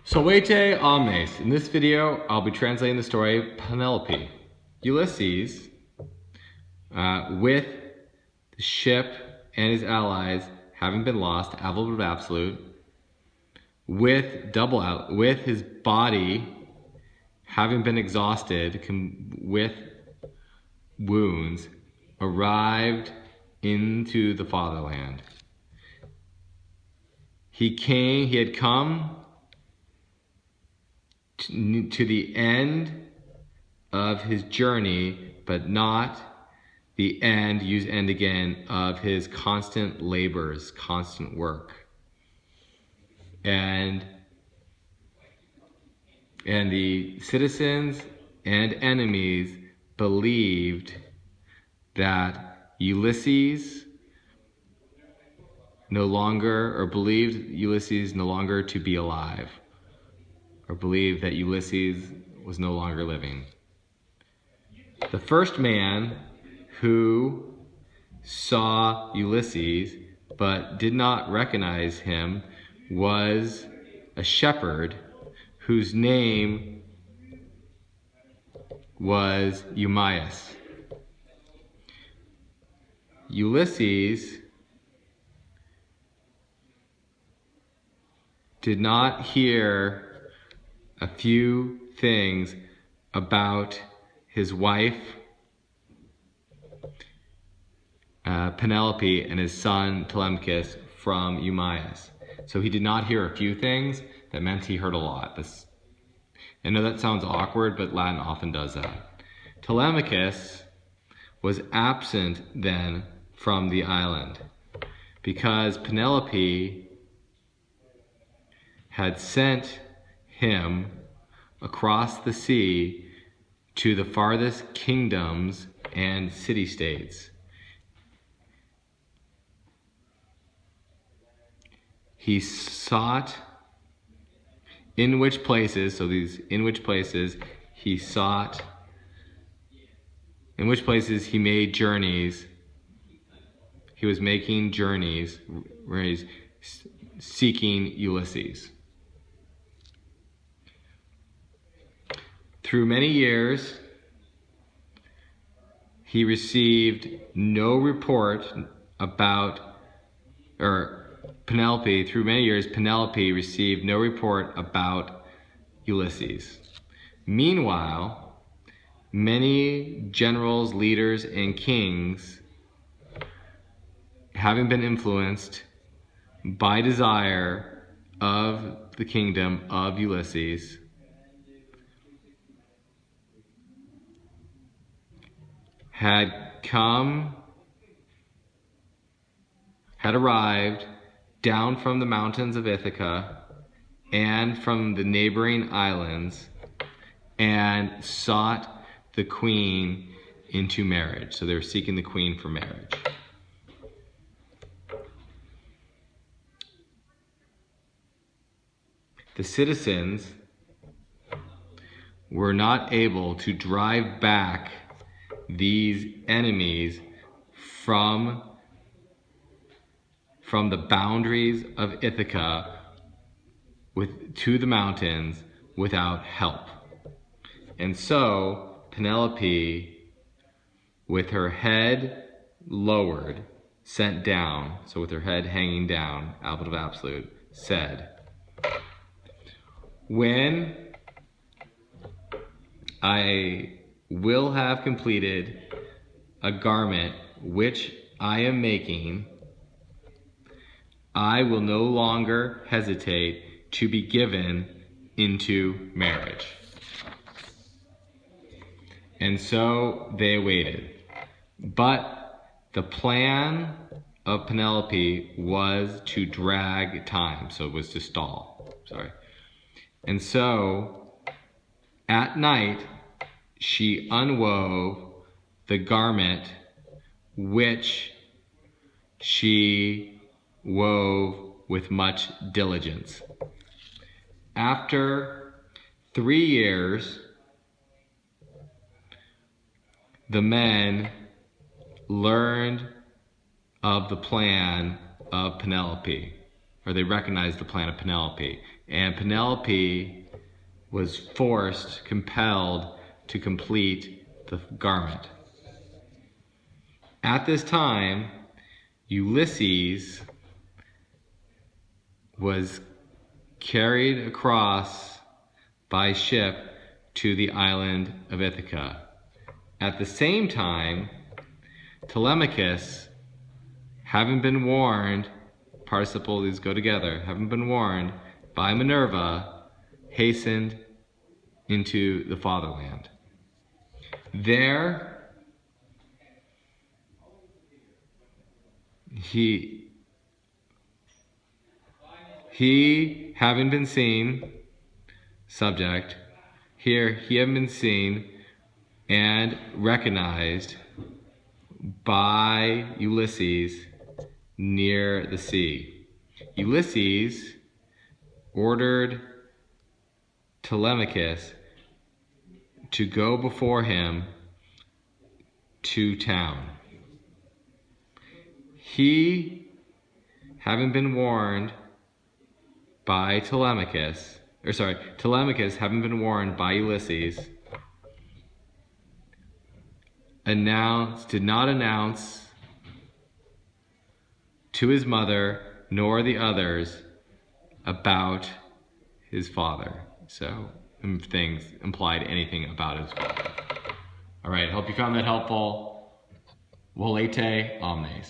Solvete omnes. In this video, I'll be translating the story of Penelope. Ulysses, with the ship and his allies having been lost, available absolute, with his body having been exhausted, with wounds, arrived into the fatherland. He had come to the end of his journey, but not the end, use end again, of his constant labors, constant work. And the citizens and enemies believed that Ulysses believed Ulysses no longer to be alive, or believed that Ulysses was no longer living. The first man who saw Ulysses but did not recognize him was a shepherd whose name was Eumaeus. Ulysses did not hear a few things about his wife, Penelope, and his son Telemachus from Eumaeus. So he did not hear a few things. That meant he heard a lot. I know that sounds awkward, but Latin often does that. Telemachus was absent then from the island because Penelope had sent him across the sea to the farthest kingdoms and city-states. He sought in which places he made journeys. He was making journeys where he's seeking Ulysses. Through many years, he received no report about, Penelope received no report about Ulysses. Meanwhile, many generals, leaders, and kings, having been influenced by desire of the kingdom of Ulysses, had arrived down from the mountains of Ithaca and from the neighboring islands and sought the queen into marriage. So they were seeking the queen for marriage. The citizens were not able to drive back these enemies from the boundaries of Ithaca to the mountains without help. And so Penelope, with her head lowered, sent down, so with her head hanging down, albert of absolute, said, "When I will have completed a garment which I am making, I will no longer hesitate to be given into marriage." And so they waited. But the plan of Penelope was to drag time, so it was to stall. And so at night, she unwove the garment which she wove with much diligence. After 3 years, the men learned of the plan of Penelope. or they recognized the plan of Penelope. And Penelope was compelled to complete the garment. At this time, Ulysses was carried across by ship to the island of Ithaca. At the same time, Telemachus, having been warned, participle, these go together, having been warned by Minerva, hastened into the fatherland. There, he having been seen, subject, here he having been seen and recognized by Ulysses near the sea. Ulysses ordered Telemachus to go before him to town. He, having been warned by Telemachus having been warned by Ulysses, did not announce to his mother nor the others about his father. So things implied anything about his father. All right, hope you found that helpful. Volete omnes.